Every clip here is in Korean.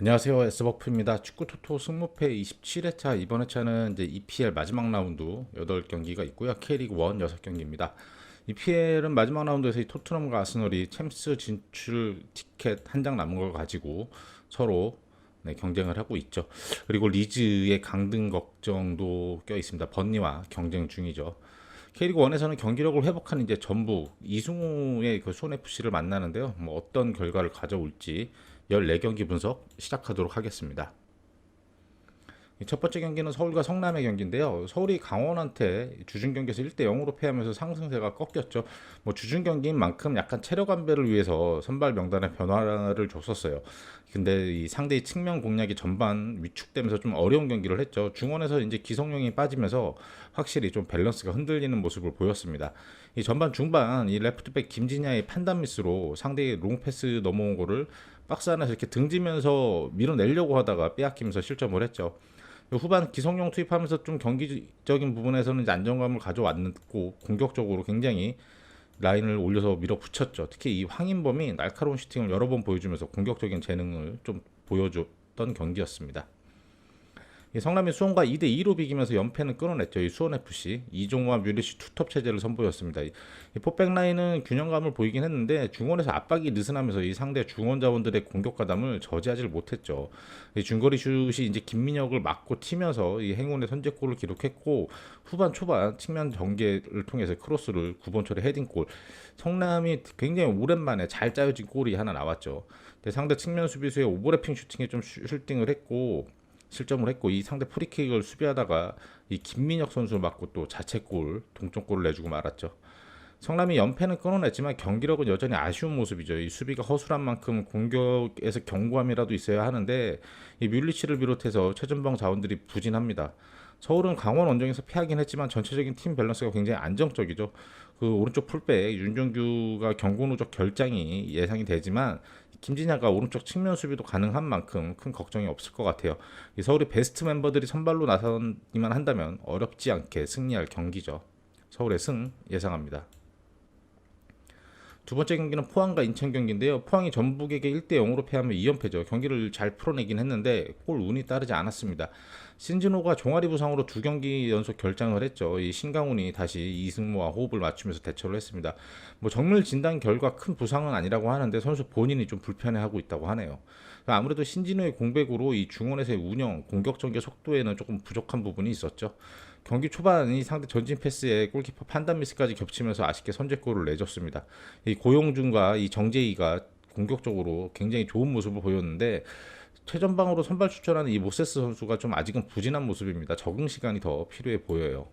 안녕하세요. S버프입니다. 축구 토토 승무패 27회차 이번 회차는 이제 EPL 마지막 라운드 8경기가 있고요. K리그 1 6경기입니다. EPL은 마지막 라운드에서 이 토트넘과 아스널이 챔스 진출 티켓 한 장 남은 걸 가지고 서로 경쟁을 하고 있죠. 그리고 리즈의 강등 걱정도 껴 있습니다. 번니와 경쟁 중이죠. K리그 1에서는 경기력을 회복한 이제 전북 이승우의 그 수원 FC를 만나는데요. 뭐 어떤 결과를 가져올지 14경기 분석 시작하도록 하겠습니다. 첫 번째 경기는 서울과 성남의 경기인데요. 서울이 강원한테 주중 경기에서 1대 0으로 패하면서 상승세가 꺾였죠. 뭐 주중 경기인 만큼 약간 체력 안배를 위해서 선발 명단에 변화를 줬었어요. 근데 이 상대의 측면 공략이 전반 위축되면서 좀 어려운 경기를 했죠. 중원에서 이제 기성용이 빠지면서 확실히 좀 밸런스가 흔들리는 모습을 보였습니다. 이 전반 중반 이 레프트백 김진야의 판단 미스로 상대의 롱패스 넘어온 거를 박스 안에서 이렇게 등지면서 밀어내려고 하다가 빼앗기면서 실점을 했죠. 후반 기성용 투입하면서 좀 경기적인 부분에서는 이제 안정감을 가져왔고 공격적으로 굉장히 라인을 올려서 밀어붙였죠. 특히 이 황인범이 날카로운 슈팅을 여러 번 보여주면서 공격적인 재능을 좀 보여줬던 경기였습니다. 성남이 수원과 2대2로 비기면서 연패는 끊어냈죠. 이 수원FC 이종호와 뮤리시 투톱 체제를 선보였습니다. 이 포백 라인은 균형감을 보이긴 했는데 중원에서 압박이 느슨하면서 이 상대 중원 자원들의 공격 가담을 저지하지 못했죠. 이 중거리 슛이 이제 김민혁을 맞고 튀면서 이 행운의 선제골을 기록했고 후반 초반 측면 전개를 통해서 크로스를 9번 처리 헤딩골. 성남이 굉장히 오랜만에 잘 짜여진 골이 하나 나왔죠. 상대 측면 수비수의 오버래핑 슈팅에 좀 슈팅을 했고 실점을 했고 이 상대 프리킥을 수비하다가 이 김민혁 선수 맞고 또 자책골 동점골을 내주고 말았죠. 성남이 연패는 끊어냈지만 경기력은 여전히 아쉬운 모습이죠. 이 수비가 허술한 만큼 공격에서 견고함이라도 있어야 하는데 이 뮬리치를 비롯해서 최전방 자원들이 부진합니다. 서울은 강원 원정에서 패하긴 했지만 전체적인 팀 밸런스가 굉장히 안정적이죠. 그 오른쪽 풀백 윤종규가 경고 누적 결장이 예상이 되지만 김진야가 오른쪽 측면 수비도 가능한 만큼 큰 걱정이 없을 것 같아요. 이 서울의 베스트 멤버들이 선발로 나서기만 한다면 어렵지 않게 승리할 경기죠. 서울의 승 예상합니다. 두 번째 경기는 포항과 인천 경기인데요. 포항이 전북에게 1대 0으로 패하며 2연패죠. 경기를 잘 풀어내긴 했는데 골 운이 따르지 않았습니다. 신진호가 종아리 부상으로 2경기 연속 결장을 했죠. 이 신강훈이 다시 이승모와 호흡을 맞추면서 대처를 했습니다. 뭐 정밀 진단 결과 큰 부상은 아니라고 하는데 선수 본인이 좀 불편해하고 있다고 하네요. 아무래도 신진호의 공백으로 이 중원에서의 운영, 공격 전개 속도에는 조금 부족한 부분이 있었죠. 경기 초반 이 상대 전진 패스에 골키퍼 판단 미스까지 겹치면서 아쉽게 선제골을 내줬습니다. 이 고용준과 이 정재희가 공격적으로 굉장히 좋은 모습을 보였는데 최전방으로 선발 출전하는 이 모세스 선수가 좀 아직은 부진한 모습입니다. 적응 시간이 더 필요해 보여요.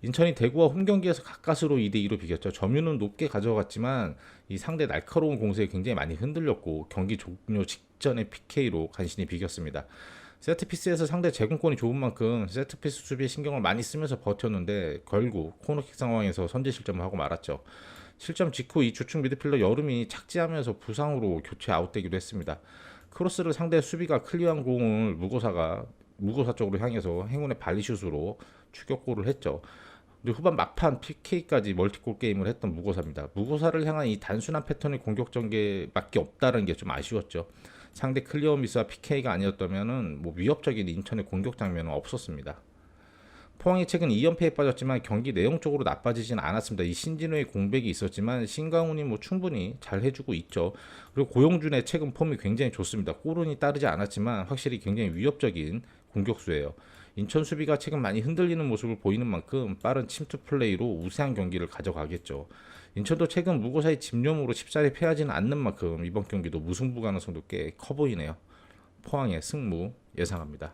인천이 대구와 홈 경기에서 가까스로 2대2로 비겼죠. 점유는 높게 가져갔지만 이 상대 날카로운 공세에 굉장히 많이 흔들렸고 경기 종료 직전에 PK로 간신히 비겼습니다. 세트피스에서 상대 제공권이 좋은 만큼 세트피스 수비에 신경을 많이 쓰면서 버텼는데 결국 코너킥 상황에서 선제 실점을 하고 말았죠. 실점 직후 이 주축 미드필더 여름이 착지하면서 부상으로 교체 아웃되기도 했습니다. 크로스를 상대 수비가 클리어한 공을 무고사 쪽으로 향해서 행운의 발리슛으로 추격골을 했죠. 후반 막판 PK까지 멀티골 게임을 했던 무고사입니다. 무고사를 향한 이 단순한 패턴의 공격 전개밖에 없다는 게 좀 아쉬웠죠. 상대 클리어 미스와 PK가 아니었다면은 뭐 위협적인 인천의 공격 장면은 없었습니다. 포항이 최근 2연패에 빠졌지만 경기 내용적으로 나빠지진 않았습니다. 이 신진호의 공백이 있었지만 신강훈이 뭐 충분히 잘 해주고 있죠. 그리고 고용준의 최근 폼이 굉장히 좋습니다. 골운이 따르지 않았지만 확실히 굉장히 위협적인 공격수예요. 인천 수비가 최근 많이 흔들리는 모습을 보이는 만큼 빠른 침투 플레이로 우세한 경기를 가져가겠죠. 인천도 최근 무고사의 집념으로 쉽사리 패하지는 않는 만큼 이번 경기도 무승부 가능성도 꽤 커 보이네요. 포항의 승무 예상합니다.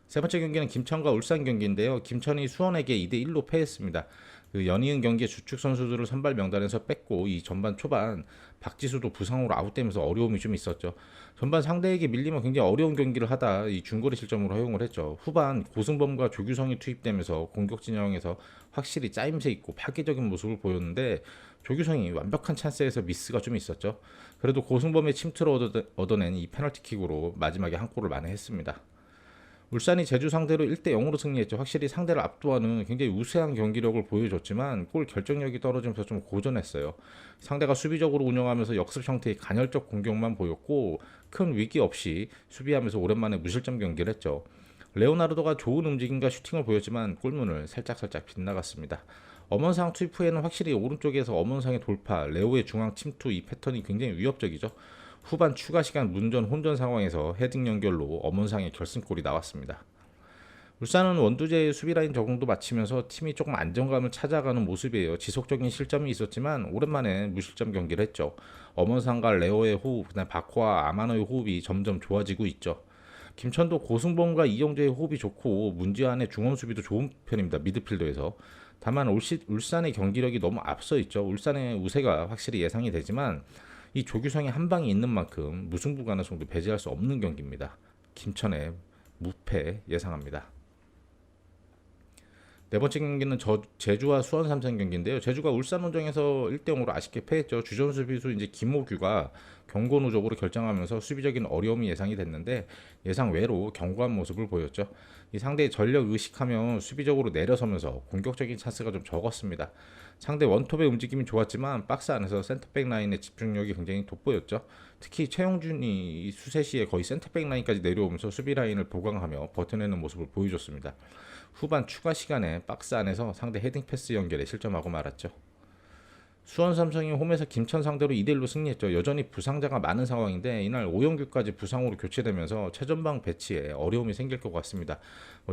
세 번째 경기는 김천과 울산 경기인데요. 김천이 수원에게 2대1로 패했습니다. 그 연이은 경기의 주축 선수들을 선발 명단에서 뺐고 이 전반 초반 박지수도 부상으로 아웃되면서 어려움이 좀 있었죠. 전반 상대에게 밀리면 굉장히 어려운 경기를 하다 이 중거리 실점으로 허용을 했죠. 후반 고승범과 조규성이 투입되면서 공격 진영에서 확실히 짜임새 있고 파괴적인 모습을 보였는데 조규성이 완벽한 찬스에서 미스가 좀 있었죠. 그래도 고승범의 침투를 얻어낸 이 페널티킥으로 마지막에 한 골을 만회했습니다. 울산이 제주 상대로 1대 0으로 승리했죠. 확실히 상대를 압도하는 굉장히 우세한 경기력을 보여줬지만 골 결정력이 떨어지면서 좀 고전했어요. 상대가 수비적으로 운영하면서 역습 형태의 간헐적 공격만 보였고 큰 위기 없이 수비하면서 오랜만에 무실점 경기를 했죠. 레오나르도가 좋은 움직임과 슈팅을 보였지만 골문을 살짝살짝 빗나갔습니다. 엄원상 투입 후에는 확실히 오른쪽에서 엄원상의 돌파, 레오의 중앙 침투 이 패턴이 굉장히 위협적이죠. 후반 추가 시간 문전 혼전 상황에서 헤딩 연결로 엄원상의 결승골이 나왔습니다. 울산은 원두재의 수비 라인 적응도 마치면서 팀이 조금 안정감을 찾아가는 모습이에요. 지속적인 실점이 있었지만 오랜만에 무실점 경기를 했죠. 엄원상과 레오의 호흡, 그다음 바코와 아마노의 호흡이 점점 좋아지고 있죠. 김천도 고승범과 이영재의 호흡이 좋고 문지한의 중원 수비도 좋은 편입니다. 미드필더에서. 다만 울산의 경기력이 너무 앞서 있죠. 울산의 우세가 확실히 예상이 되지만 이 조규성의 한 방이 있는 만큼 무승부 가능성도 배제할 수 없는 경기입니다. 김천의 무패 예상합니다. 네 번째 경기는 제주와 수원 삼성 경기인데요. 제주가 울산 원정에서 1대 0으로 아쉽게 패했죠. 주전 수비수 이제 김호규가 경고 누적으로 결정하면서 수비적인 어려움이 예상이 됐는데 예상 외로 견고한 모습을 보였죠. 이 상대의 전력 의식하며 수비적으로 내려서면서 공격적인 찬스가 좀 적었습니다. 상대 원톱의 움직임이 좋았지만 박스 안에서 센터백 라인의 집중력이 굉장히 돋보였죠. 특히 최용준이 수세 시에 거의 센터백 라인까지 내려오면서 수비 라인을 보강하며 버텨내는 모습을 보여줬습니다. 후반 추가 시간에 박스 안에서 상대 헤딩 패스 연결에 실점하고 말았죠. 수원 삼성이 홈에서 김천 상대로 2대1로 승리했죠. 여전히 부상자가 많은 상황인데 이날 오영규까지 부상으로 교체되면서 최전방 배치에 어려움이 생길 것 같습니다.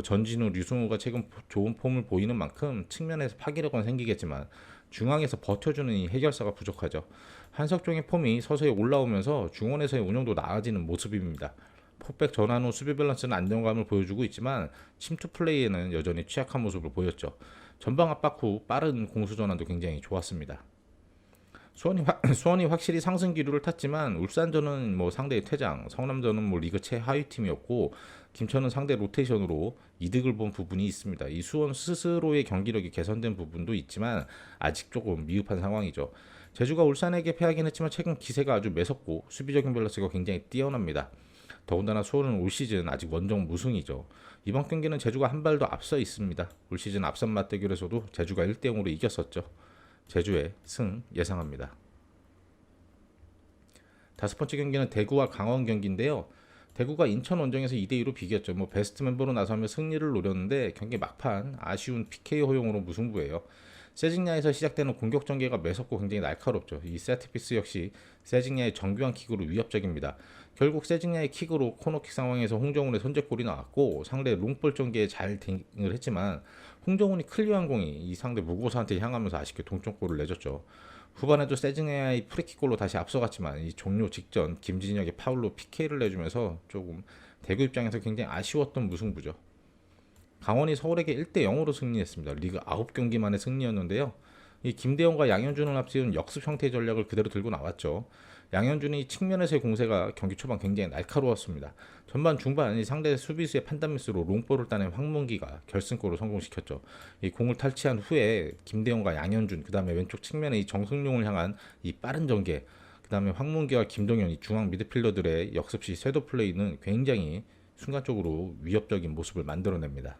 전진우, 류승우가 최근 좋은 폼을 보이는 만큼 측면에서 파괴력은 생기겠지만 중앙에서 버텨주는 이 해결사가 부족하죠. 한석종의 폼이 서서히 올라오면서 중원에서의 운영도 나아지는 모습입니다. 포백 전환 후 수비 밸런스는 안정감을 보여주고 있지만 침투 플레이에는 여전히 취약한 모습을 보였죠. 전방 압박 후 빠른 공수 전환도 굉장히 좋았습니다. 수원이 확실히 상승 기류를 탔지만 울산전은 상대의 퇴장, 성남전은 리그 최하위 팀이었고 김천은 상대 로테이션으로 이득을 본 부분이 있습니다. 이 수원 스스로의 경기력이 개선된 부분도 있지만 아직 조금 미흡한 상황이죠. 제주가 울산에게 패하긴 했지만 최근 기세가 아주 매섭고 수비적인 밸런스가 굉장히 뛰어납니다. 더군다나 수원은 올 시즌 아직 원정 무승이죠. 이번 경기는 제주가 한 발 더 앞서 있습니다. 올 시즌 앞선 맞대결에서도 제주가 1대 0으로 이겼었죠. 제주의 승 예상합니다. 다섯 번째 경기는 대구와 강원 경기인데요. 대구가 인천 원정에서 2대 2로 비겼죠. 베스트 멤버로 나서며 승리를 노렸는데 경기 막판 아쉬운 PK 허용으로 무승부예요. 세징야에서 시작되는 공격 전개가 매섭고 굉장히 날카롭죠. 이 세트피스 역시 세징야의 정교한 킥으로 위협적입니다. 결국 세징야의 킥으로 코너킥 상황에서 홍정훈의 선제골이 나왔고 상대 롱볼 전개에 잘 대응을 했지만 홍정훈이 클리어한 공이 이 상대 무고사한테 향하면서 아쉽게 동점골을 내줬죠. 후반에도 세징야의 프리킥골로 다시 앞서갔지만 이 종료 직전 김진혁의 파울로 PK를 내주면서 조금 대구 입장에서 굉장히 아쉬웠던 무승부죠. 강원이 서울에게 1대 0으로 승리했습니다. 리그 9경기 만의 승리였는데요. 이 김대원과 양현준을 앞세운 역습 형태의 전략을 그대로 들고 나왔죠. 양현준이 측면에서의 공세가 경기 초반 굉장히 날카로웠습니다. 전반 중반 이 상대 수비수의 판단 미스로 롱볼을 따낸 황문기가 결승골을 성공시켰죠. 이 공을 탈취한 후에 김대원과 양현준, 그 다음에 왼쪽 측면에 이 정승용을 향한 이 빠른 전개, 그 다음에 황문기와 김동현 이 중앙 미드필더들의 역습 시 쇄도 플레이는 굉장히 순간적으로 위협적인 모습을 만들어냅니다.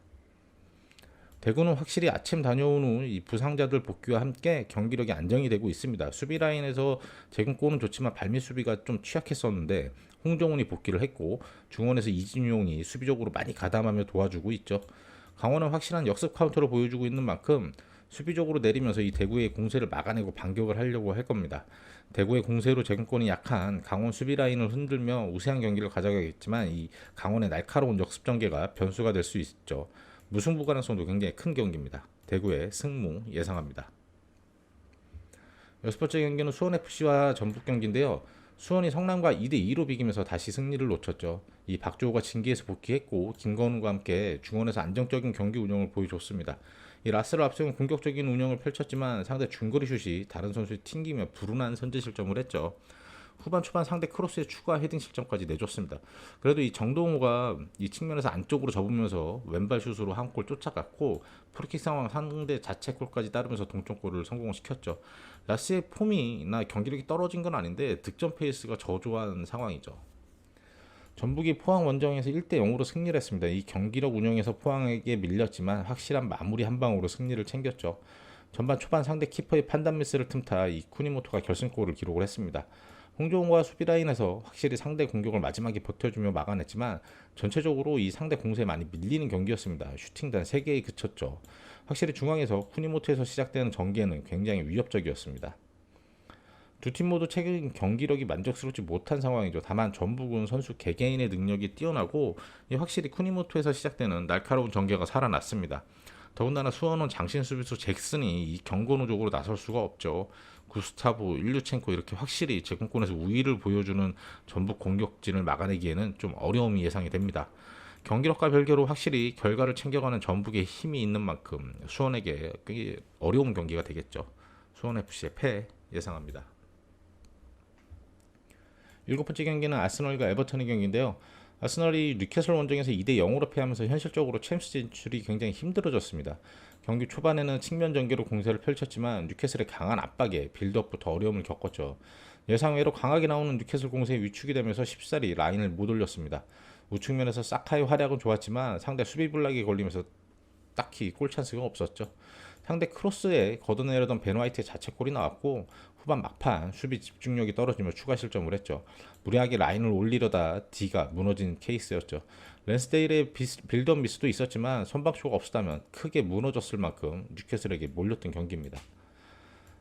대구는 확실히 아침 다녀온 후 이 부상자들 복귀와 함께 경기력이 안정이 되고 있습니다. 수비 라인에서 제공골은 좋지만 발밑 수비가 좀 취약했었는데 홍정훈이 복귀를 했고 중원에서 이진용이 수비적으로 많이 가담하며 도와주고 있죠. 강원은 확실한 역습 카운터를 보여주고 있는 만큼 수비적으로 내리면서 이 대구의 공세를 막아내고 반격을 하려고 할 겁니다. 대구의 공세로 제공권이 약한 강원 수비 라인을 흔들며 우세한 경기를 가져가겠지만 이 강원의 날카로운 역습 전개가 변수가 될 수 있죠. 무승부 가능성도 굉장히 큰 경기입니다. 대구의 승무 예상합니다. 여섯 번째 경기는 수원FC와 전북 경기인데요. 수원이 성남과 2대 2로 비기면서 다시 승리를 놓쳤죠. 이 박주호가 징계에서 복귀했고 김건우와 함께 중원에서 안정적인 경기 운영을 보여줬습니다. 이 라스를 앞세운 공격적인 운영을 펼쳤지만 상대 중거리 슛이 다른 선수에 튕기며 불운한 선제 실점을 했죠. 후반 초반 상대 크로스의 추가 헤딩 실점까지 내줬습니다. 그래도 이 정동호가 이 측면에서 안쪽으로 접으면서 왼발 슛으로 한 골 쫓아갔고 프리킥 상황 상대 자책골까지 따르면서 동점골을 성공시켰죠. 라스의 폼이나 경기력이 떨어진 건 아닌데 득점 페이스가 저조한 상황이죠. 전북이 포항 원정에서 1대 0으로 승리를 했습니다. 이 경기력 운영에서 포항에게 밀렸지만 확실한 마무리 한 방으로 승리를 챙겼죠. 전반 초반 상대 키퍼의 판단 미스를 틈타 이 쿠니모토가 결승골을 기록을 했습니다. 홍종호가 수비 라인에서 확실히 상대 공격을 마지막에 버텨주며 막아냈지만 전체적으로 이 상대 공세에 많이 밀리는 경기였습니다. 슈팅단 3개에 그쳤죠. 확실히 중앙에서 쿠니모토에서 시작되는 전개는 굉장히 위협적이었습니다. 두 팀 모두 최근 경기력이 만족스럽지 못한 상황이죠. 다만 전북은 선수 개개인의 능력이 뛰어나고 확실히 쿠니모토에서 시작되는 날카로운 전개가 살아났습니다. 더군다나 수원은 장신 수비수 잭슨이 이 경고노적으로 나설 수가 없죠. 구스타보, 일류첸코 이렇게 확실히 제공권에서 우위를 보여주는 전북 공격진을 막아내기에는 좀 어려움이 예상이 됩니다. 경기력과 별개로 확실히 결과를 챙겨가는 전북의 힘이 있는 만큼 수원에게 꽤 어려운 경기가 되겠죠. 수원FC의 패 예상합니다. 7번째 경기는 아스널과 에버턴의 경기인데요. 아스널이 뉴캐슬 원정에서 2대 0으로 패하면서 현실적으로 챔스 진출이 굉장히 힘들어졌습니다. 경기 초반에는 측면 전개로 공세를 펼쳤지만 뉴캐슬의 강한 압박에 빌드업부터 어려움을 겪었죠. 예상외로 강하게 나오는 뉴캐슬 공세에 위축이 되면서 쉽사리 라인을 못 올렸습니다. 우측면에서 사카의 활약은 좋았지만 상대 수비 블락에 걸리면서 딱히 골 찬스가 없었죠. 상대 크로스에 걷어내려던 벤 화이트의 자책골이 나왔고 후반 막판 수비 집중력이 떨어지며 추가 실점을 했죠. 무리하게 라인을 올리려다 D가 무너진 케이스였죠. 랜스데일의 빌드업 미스도 있었지만 선방쇼가 없었다면 크게 무너졌을 만큼 뉴캐슬에게 몰렸던 경기입니다.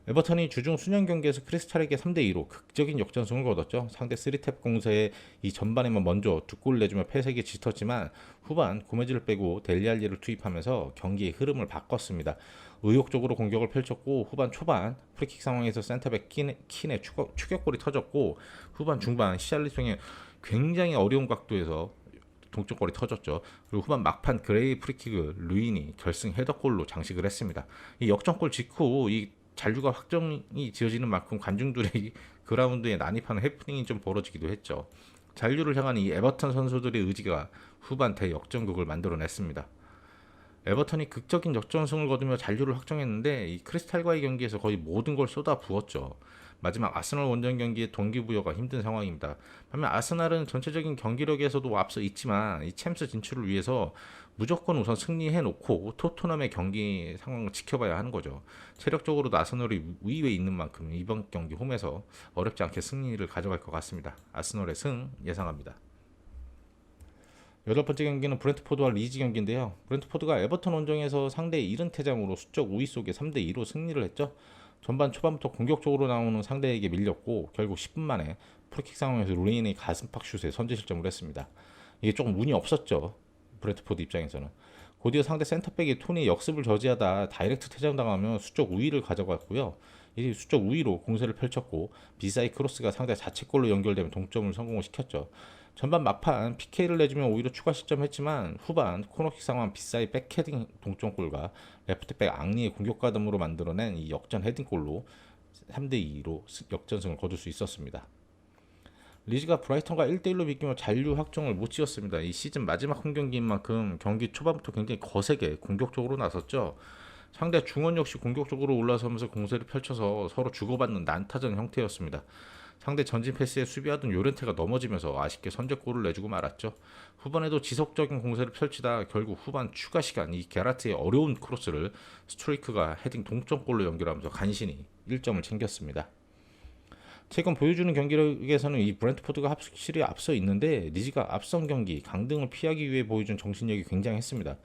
에버턴이 주중 수년 경기에서 크리스탈에게 3대2로 극적인 역전승을 거뒀죠. 상대 3탭 공세에 이 전반에만 먼저 2골 내주며 패색에 짙었지만 후반 고메즈를 빼고 델리알리를 투입하면서 경기의 흐름을 바꿨습니다. 의욕적으로 공격을 펼쳤고 후반 초반 프리킥 상황에서 센터백 킨의 추격골이 터졌고 후반 중반 시알리송의 굉장히 어려운 각도에서 동점골이 터졌죠. 그리고 후반 막판 그레이 프리킥을 루인이 결승 헤더골로 장식을 했습니다. 이 역전골 직후 이 잔류가 확정이 지어지는 만큼 관중들이 그라운드에 난입하는 해프닝이 좀 벌어지기도 했죠. 잔류를 향한 이 에버턴 선수들의 의지가 후반 대역전극을 만들어냈습니다. 에버턴이 극적인 역전승을 거두며 잔류를 확정했는데 이 크리스탈과의 경기에서 거의 모든 걸 쏟아 부었죠. 마지막 아스널 원정 경기의 동기부여가 힘든 상황입니다. 반면 아스날은 전체적인 경기력에서도 앞서 있지만 이 챔스 진출을 위해서 무조건 우선 승리해놓고 토트넘의 경기 상황을 지켜봐야 하는 거죠. 체력적으로도 아스널이 위에 있는 만큼 이번 경기 홈에서 어렵지 않게 승리를 가져갈 것 같습니다. 아스널의 승 예상합니다. 8번째 경기는 브렌트포드와 리즈 경기인데요. 브렌트포드가 에버턴 원정에서 상대의 70퇴장으로 수적 우위 속에 3대2로 승리를 했죠. 전반 초반부터 공격적으로 나오는 상대에게 밀렸고 결국 10분 만에 프리킥 상황에서 루인의 가슴팍 슛에 선제 실점을 했습니다. 이게 조금 운이 없었죠. 브렌트포드 입장에서는. 곧이어 상대 센터백이 톤이 역습을 저지하다 다이렉트 퇴장당하며 수적 우위를 가져갔고요. 이 수적 우위로 공세를 펼쳤고 비사이 크로스가 상대 자책골로 연결되면 동점을 성공을 시켰죠. 전반 막판 PK를 내주면 오히려 추가 실점했지만 후반 코너킥 상황 비사이 백헤딩 동점골과 레프트백 앙리의 공격 가담으로 만들어낸 이 역전 헤딩골로 3대2로 역전승을 거둘 수 있었습니다. 리즈가 브라이턴과 1대1로 비기며 잔류 확정을 못 지었습니다. 이 시즌 마지막 홈경기인 만큼 경기 초반부터 굉장히 거세게 공격적으로 나섰죠. 상대 중원 역시 공격적으로 올라서면서 공세를 펼쳐서 서로 주고받는 난타전 형태였습니다. 상대 전진 패스에 수비하던 요렌테가 넘어지면서 아쉽게 선제골을 내주고 말았죠. 후반에도 지속적인 공세를 펼치다 결국 후반 추가 시간 이 게라트의 어려운 크로스를 스트레이크가 헤딩 동점골로 연결하면서 간신히 1점을 챙겼습니다. 최근 보여주는 경기력에서는 이 브렌트포드가 확실히 앞서 있는데 리즈가 앞선 경기 강등을 피하기 위해 보여준 정신력이 굉장했습니다.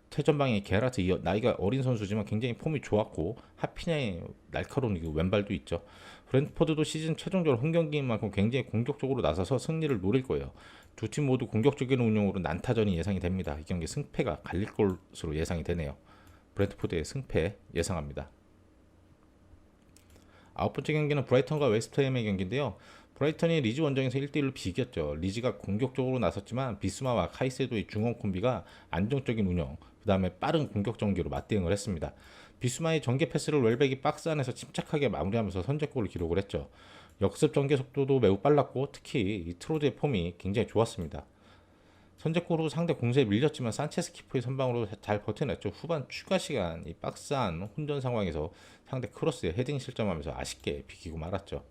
최전방에 게라트 나이가 어린 선수지만 굉장히 폼이 좋았고 하피냐의 날카로운 왼발도 있죠. 브렌트포드도 시즌 최종적으로 홈경기인 만큼 굉장히 공격적으로 나서서 승리를 노릴 거예요. 두 팀 모두 공격적인 운영으로 난타전이 예상이 됩니다. 이 경기 승패가 갈릴 것으로 예상이 되네요. 브렌트포드의 승패 예상합니다. 9번째 경기는 브라이턴과 웨스트햄의 경기인데요. 브라이턴이 리즈 원정에서 1대1로 비겼죠. 리즈가 공격적으로 나섰지만 비스마와 카이세도의 중원 콤비가 안정적인 운영, 그 다음에 빠른 공격 전개로 맞대응을 했습니다. 비스마의 전개 패스를 웰백이 박스 안에서 침착하게 마무리하면서 선제골을 기록을 했죠. 역습 전개 속도도 매우 빨랐고 특히 이 트로드의 폼이 굉장히 좋았습니다. 선제골 후 상대 공세에 밀렸지만 산체스 키퍼의 선방으로 잘 버텨냈죠. 후반 추가 시간 이 박스 안 혼전 상황에서 상대 크로스에 헤딩 실점하면서 아쉽게 비기고 말았죠.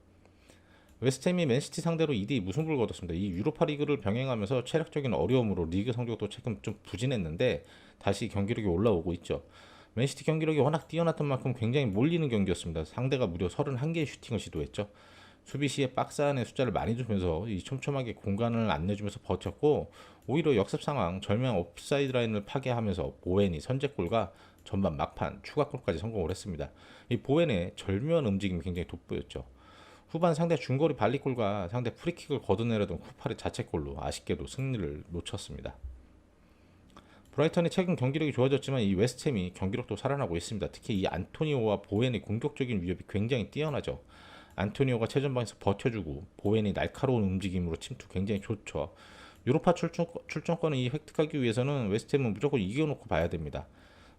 웨스트햄이 맨시티 상대로 2대2 무승부를 거뒀습니다. 이 유로파 리그를 병행하면서 체력적인 어려움으로 리그 성적도 최근 좀 부진했는데 다시 경기력이 올라오고 있죠. 맨시티 경기력이 워낙 뛰어났던 만큼 굉장히 몰리는 경기였습니다. 상대가 무려 31개의 슈팅을 시도했죠. 수비 시에 박스 안에 숫자를 많이 주면서 이 촘촘하게 공간을 안 내주면서 버텼고, 오히려 역습 상황 절묘한 옵사이드 라인을 파괴하면서 보웬이 선제골과 전반 막판 추가골까지 성공을 했습니다. 이 보웬의 절묘한 움직임이 굉장히 돋보였죠. 후반 상대 중거리 발리골과 상대 프리킥을 걷어내려던 쿠파르 자책골로 아쉽게도 승리를 놓쳤습니다. 브라이턴이 최근 경기력이 좋아졌지만 이 웨스트햄이 경기력도 살아나고 있습니다. 특히 이 안토니오와 보웬의 공격적인 위협이 굉장히 뛰어나죠. 안토니오가 최전방에서 버텨주고 보웬이 날카로운 움직임으로 침투 굉장히 좋죠. 유로파 출전권을 획득하기 위해서는 웨스트햄은 무조건 이겨놓고 봐야 됩니다.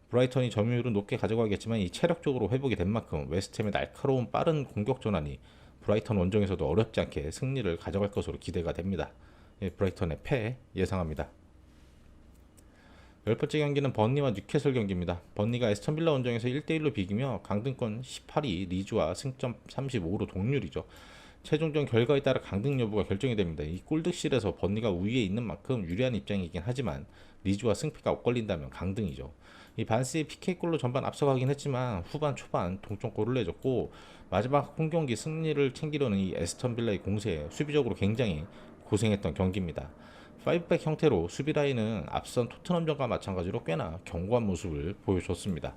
브라이턴이 점유율은 높게 가져가겠지만 이 체력적으로 회복이 된 만큼 웨스트햄의 날카로운 빠른 공격 전환이 브라이턴 원정에서도 어렵지 않게 승리를 가져갈 것으로 기대가 됩니다. 예, 브라이턴의 패 예상합니다. 열 번째 경기는 번니와 뉴캐슬 경기입니다. 번니가 에스턴 빌라 원정에서 1대1로 비기며 강등권 18위 리즈와 승점 35로 동률이죠. 최종전 결과에 따라 강등 여부가 결정이 됩니다. 이 골득실에서 번니가 우위에 있는 만큼 유리한 입장이긴 하지만 리즈와 승패가 엇갈린다면 강등이죠. 이 반스의 PK골로 전반 앞서가긴 했지만 후반 초반 동점골을 내줬고, 마지막 홈경기 승리를 챙기려는 이 에스턴 빌라의 공세에 수비적으로 굉장히 고생했던 경기입니다. 5백 형태로 수비 라인은 앞선 토트넘전과 마찬가지로 꽤나 견고한 모습을 보여줬습니다.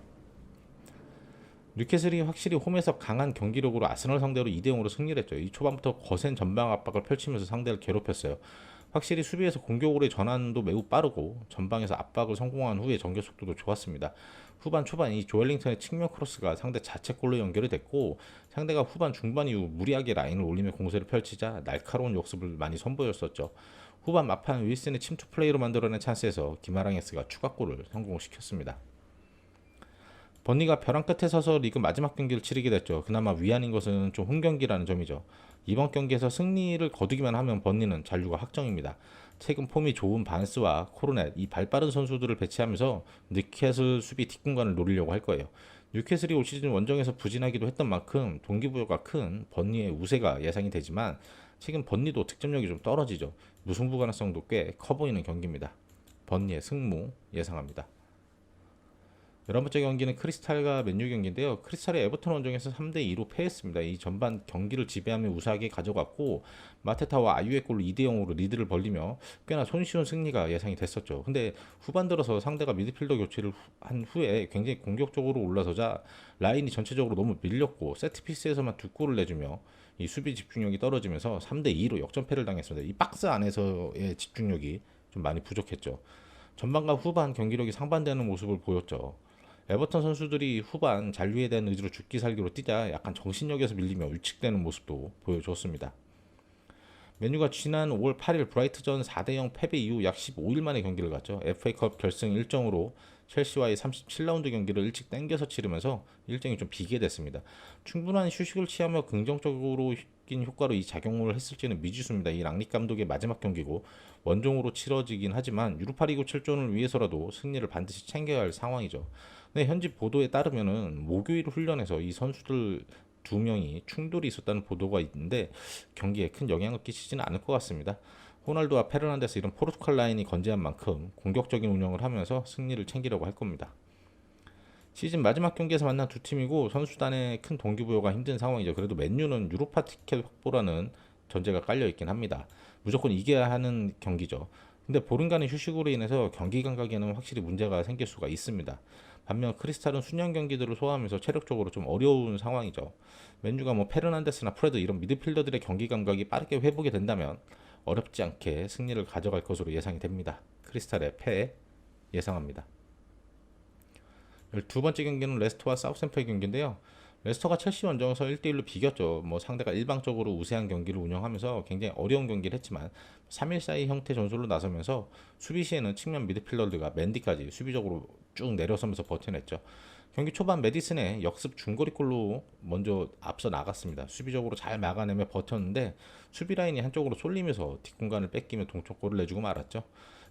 뉴캐슬이 확실히 홈에서 강한 경기력으로 아스널 상대로 2대0으로 승리를 했죠. 이 초반부터 거센 전방 압박을 펼치면서 상대를 괴롭혔어요. 확실히 수비에서 공격으로의 전환도 매우 빠르고 전방에서 압박을 성공한 후에 전개 속도도 좋았습니다. 후반 초반 이 조엘링턴의 측면 크로스가 상대 자책골로 연결이 됐고, 상대가 후반 중반 이후 무리하게 라인을 올리며 공세를 펼치자 날카로운 역습을 많이 선보였었죠. 후반 막판 윌슨의 침투 플레이로 만들어낸 찬스에서 기마랑에스가 추가골을 성공시켰습니다. 번니가 벼랑 끝에 서서 리그 마지막 경기를 치르게 됐죠. 그나마 위안인 것은 좀 홈경기라는 점이죠. 이번 경기에서 승리를 거두기만 하면 번니는 잔류가 확정입니다. 최근 폼이 좋은 반스와 코르넷, 이 발빠른 선수들을 배치하면서 뉴캐슬 수비 뒷공간을 노리려고 할 거예요. 뉴캐슬이 올 시즌 원정에서 부진하기도 했던 만큼 동기부여가 큰 번니의 우세가 예상이 되지만, 최근 번니도 득점력이 좀 떨어지죠. 무승부 가능성도 꽤 커 보이는 경기입니다. 번니의 승무 예상합니다. 11번째 경기는 크리스탈과 맨유 경기인데요. 크리스탈이 에버턴 원정에서 3대2로 패했습니다. 이 전반 경기를 지배하며 우세하게 가져갔고, 마테타와 아유의 골로 2대0으로 리드를 벌리며 꽤나 손쉬운 승리가 예상이 됐었죠. 근데 후반 들어서 상대가 미드필더 교체를 한 후에 굉장히 공격적으로 올라서자 라인이 전체적으로 너무 밀렸고, 세트피스에서만 두 골을 내주며 이 수비 집중력이 떨어지면서 3대2로 역전패를 당했습니다. 이 박스 안에서의 집중력이 좀 많이 부족했죠. 전반과 후반 경기력이 상반되는 모습을 보였죠. 에버턴 선수들이 후반 잔류에 대한 의지로 죽기 살기로 뛰자 약간 정신력에서 밀리며 위축되는 모습도 보여줬습니다. 맨유가 지난 5월 8일 브라이트전 4대0 패배 이후 약 15일 만에 경기를 갔죠. FA컵 결승 일정으로 첼시와의 37라운드 경기를 일찍 땡겨서 치르면서 일정이 좀 비게 됐습니다. 충분한 휴식을 취하며 긍정적으로 낀 효과로 이 작용을 했을지는 미지수입니다. 이 랑닉 감독의 마지막 경기고 원정으로 치러지긴 하지만 유로파리그 출전을 위해서라도 승리를 반드시 챙겨야 할 상황이죠. 근데 현지 보도에 따르면은 목요일 훈련에서 이 선수들 두 명이 충돌이 있었다는 보도가 있는데 경기에 큰 영향을 끼치지는 않을 것 같습니다. 호날두와 페르난데스 이런 포르투갈 라인이 건재한 만큼 공격적인 운영을 하면서 승리를 챙기려고 할 겁니다. 시즌 마지막 경기에서 만난 두 팀이고 선수단의 큰 동기부여가 힘든 상황이죠. 그래도 맨유는 유로파 티켓 확보라는 전제가 깔려 있긴 합니다. 무조건 이겨야 하는 경기죠. 근데 보름간의 휴식으로 인해서 경기 감각에는 확실히 문제가 생길 수가 있습니다. 반면 크리스탈은 수년 경기들을 소화하면서 체력적으로 좀 어려운 상황이죠. 맨유가 뭐 페르난데스나 프레드 이런 미드필더들의 경기 감각이 빠르게 회복이 된다면 어렵지 않게 승리를 가져갈 것으로 예상이 됩니다. 크리스탈의 패 예상합니다. 12번째 경기는 레스터와 사우샘프의 경기인데요. 레스터가 첼시 원정에서 1대1로 비겼죠. 뭐 상대가 일방적으로 우세한 경기를 운영하면서 굉장히 어려운 경기를 했지만 3-1-4-2 형태 전술로 나서면서 수비 시에는 측면 미드필더들과 맨디까지 수비적으로 쭉 내려서면서 버텨냈죠. 경기 초반 메디슨의 역습 중거리골로 먼저 앞서 나갔습니다. 수비적으로 잘 막아내며 버텼는데 수비 라인이 한쪽으로 쏠리면서 뒷공간을 뺏기며 동점골을 내주고 말았죠.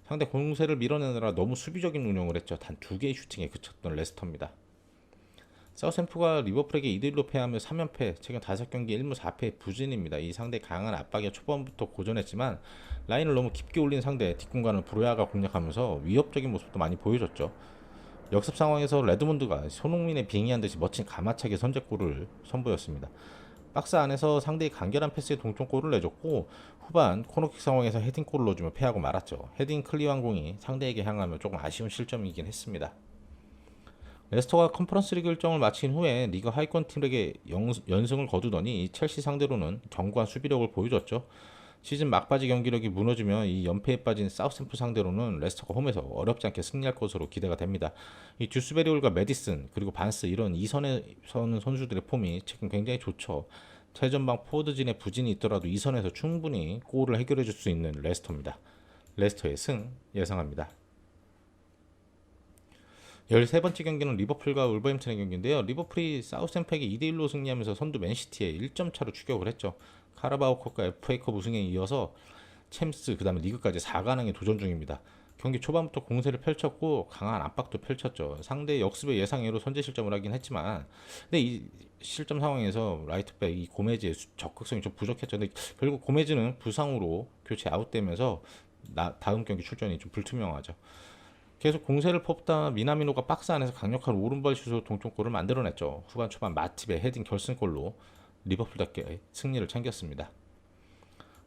상대 공세를 밀어내느라 너무 수비적인 운영을 했죠. 단 2개의 슈팅에 그쳤던 레스터입니다. 사우샘프가 리버풀에게 2대1로 패하며 3연패, 최근 5경기 1무 4패 부진입니다. 이 상대 강한 압박에 초반부터 고전했지만 라인을 너무 깊게 올린 상대 뒷공간을 브로야가 공략하면서 위협적인 모습도 많이 보여줬죠. 역습 상황에서 레드몬드가 손흥민의 빙의한 듯이 멋진 가마차기 선제골을 선보였습니다. 박스 안에서 상대의 간결한 패스에 동점골을 내줬고 후반 코너킥 상황에서 헤딩골을 넣어주며 패하고 말았죠. 헤딩 클리어한 공이 상대에게 향하며 조금 아쉬운 실점이긴 했습니다. 레스터가 컨퍼런스 리그 일정을 마친 후에 리그 하위권 팀에게 연승을 거두더니 첼시 상대로는 견고한 수비력을 보여줬죠. 시즌 막바지 경기력이 무너지며 이 연패에 빠진 사우샘프 상대로는 레스터가 홈에서 어렵지 않게 승리할 것으로 기대가 됩니다. 이 듀스베리올과 메디슨 그리고 반스 이런 2선에 서는 선수들의 폼이 최근 굉장히 좋죠. 최전방 포워드진의 부진이 있더라도 2선에서 충분히 골을 해결해 줄 수 있는 레스터입니다. 레스터의 승 예상합니다. 13번째 경기는 리버풀과 울버햄튼의 경기인데요. 리버풀이 사우샘프에게 2대1로 승리하면서 선두 맨시티에 1점 차로 추격을 했죠. 카라바오컵과 FA컵 우승에 이어서 챔스 그다음에 리그까지 4관왕에 도전 중입니다. 경기 초반부터 공세를 펼쳤고 강한 압박도 펼쳤죠. 상대 역습의 예상외로 선제 실점을 하긴 했지만 근데 이 실점 상황에서 라이트백 이 고메즈의 적극성이 좀 부족했죠. 근데 결국 고메즈는 부상으로 교체 아웃되면서 다음 경기 출전이 좀 불투명하죠. 계속 공세를 뽑다 미나미노가 박스 안에서 강력한 오른발 슛으로 동점골을 만들어냈죠. 후반 초반 마팁의 헤딩 결승골로 리버풀답게 승리를 챙겼습니다.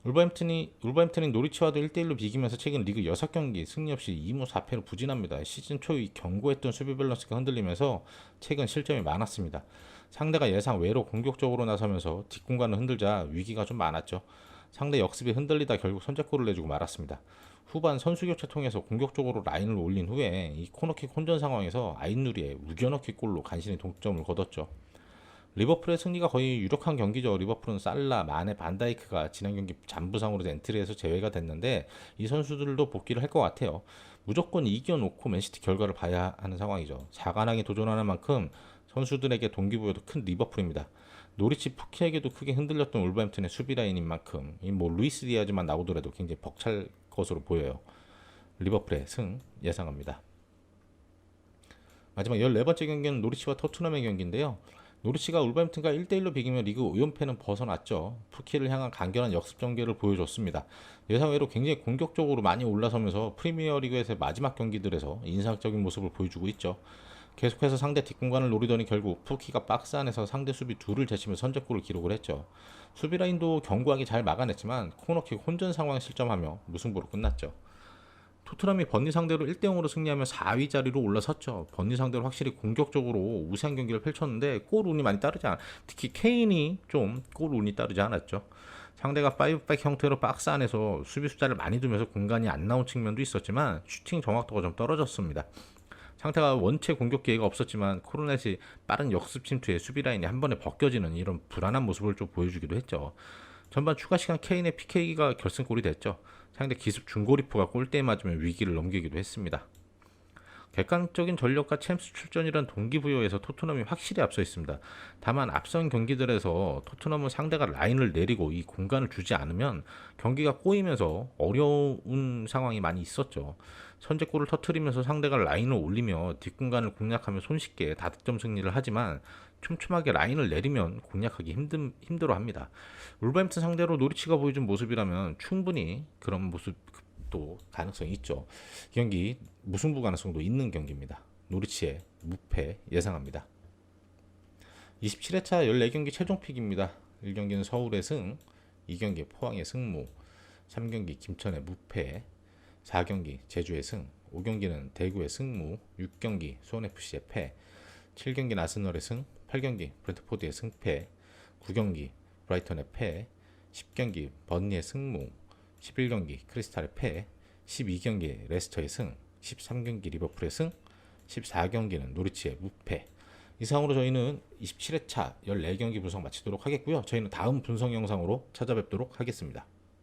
울버햄튼이 노리치와도 1대1로 비기면서 최근 리그 6경기 승리 없이 2무 4패로 부진합니다. 시즌 초 견고했던 수비 밸런스가 흔들리면서 최근 실점이 많았습니다. 상대가 예상 외로 공격적으로 나서면서 뒷공간을 흔들자 위기가 좀 많았죠. 상대 역습이 흔들리다 결국 선제골을 내주고 말았습니다. 후반 선수 교체 통해서 공격적으로 라인을 올린 후에 이 코너킥 혼전 상황에서 아인누리의 우겨넣기 골로 간신히 동점을 거뒀죠. 리버풀의 승리가 거의 유력한 경기죠. 리버풀은 살라, 마네, 반다이크가 지난 경기 잔부상으로 엔트리에서 제외가 됐는데 이 선수들도 복귀를 할 것 같아요. 무조건 이겨놓고 맨시티 결과를 봐야 하는 상황이죠. 4관왕에 도전하는 만큼 선수들에게 동기부여도 큰 리버풀입니다. 노리치 푸키에게도 크게 흔들렸던 울버햄튼의 수비 라인인 만큼 루이스 디아즈만 나오더라도 굉장히 벅찰 것으로 보여요. 리버풀의 승 예상합니다. 마지막 14번째 경기는 노리치와 토트넘의 경기인데요. 노리치가 울버햄튼과 1대1로 비기며 리그 5연패는 벗어났죠. 푸키를 향한 간결한 역습 전개를 보여줬습니다. 예상외로 굉장히 공격적으로 많이 올라서면서 프리미어리그에서의 마지막 경기들에서 인상적인 모습을 보여주고 있죠. 계속해서 상대 뒷공간을 노리더니 결국 푸키가 박스 안에서 상대 수비 둘을 제치며 선제골을 기록을 했죠. 수비 라인도 견고하게 잘 막아냈지만 코너킥 혼전 상황에 실점하며 무승부로 끝났죠. 토트넘이 번니 상대로 1대0으로 승리하며 4위 자리로 올라섰죠. 번니 상대로 확실히 공격적으로 우세한 경기를 펼쳤는데 골 운이 많이 따르지 않아. 특히 케인이 좀 골 운이 따르지 않았죠. 상대가 5백 형태로 박스 안에서 수비 숫자를 많이 두면서 공간이 안 나온 측면도 있었지만 슈팅 정확도가 좀 떨어졌습니다. 상태가 원체 공격 기회가 없었지만 코르넷이 빠른 역습 침투에 수비 라인이 한 번에 벗겨지는 이런 불안한 모습을 좀 보여주기도 했죠. 전반 추가 시간 케인의 PK가 결승골이 됐죠. 상대 기습 중고리프가 골대에 맞으면 위기를 넘기기도 했습니다. 객관적인 전력과 챔스 출전이란 동기부여에서 토트넘이 확실히 앞서 있습니다. 다만 앞선 경기들에서 토트넘은 상대가 라인을 내리고 이 공간을 주지 않으면 경기가 꼬이면서 어려운 상황이 많이 있었죠. 선제골을 터뜨리면서 상대가 라인을 올리며 뒷공간을 공략하며 손쉽게 다득점 승리를 하지만 촘촘하게 라인을 내리면 공략하기 힘들어합니다. 울버햄튼 상대로 노리치가 보여준 모습이라면 충분히 그런 모습도 가능성이 있죠. 이 경기 무승부 가능성도 있는 경기입니다. 노리치의 무패 예상합니다. 27회차 14경기 최종픽입니다. 1경기는 서울의 승, 2경기 포항의 승무, 3경기 김천의 무패, 4경기 제주의 승, 5경기는 대구의 승무, 6경기 수원FC의 패, 7경기 아스널의 승, 8경기 브랜트포드의 승패, 9경기 브라이턴의 패, 10경기 번니의 승무, 11경기 크리스탈의 패, 12경기 레스터의 승, 13경기 리버풀의 승, 14경기는 노리치의 무패. 이상으로 저희는 27회차 14경기 분석 마치도록 하겠고요. 저희는 다음 분석 영상으로 찾아뵙도록 하겠습니다.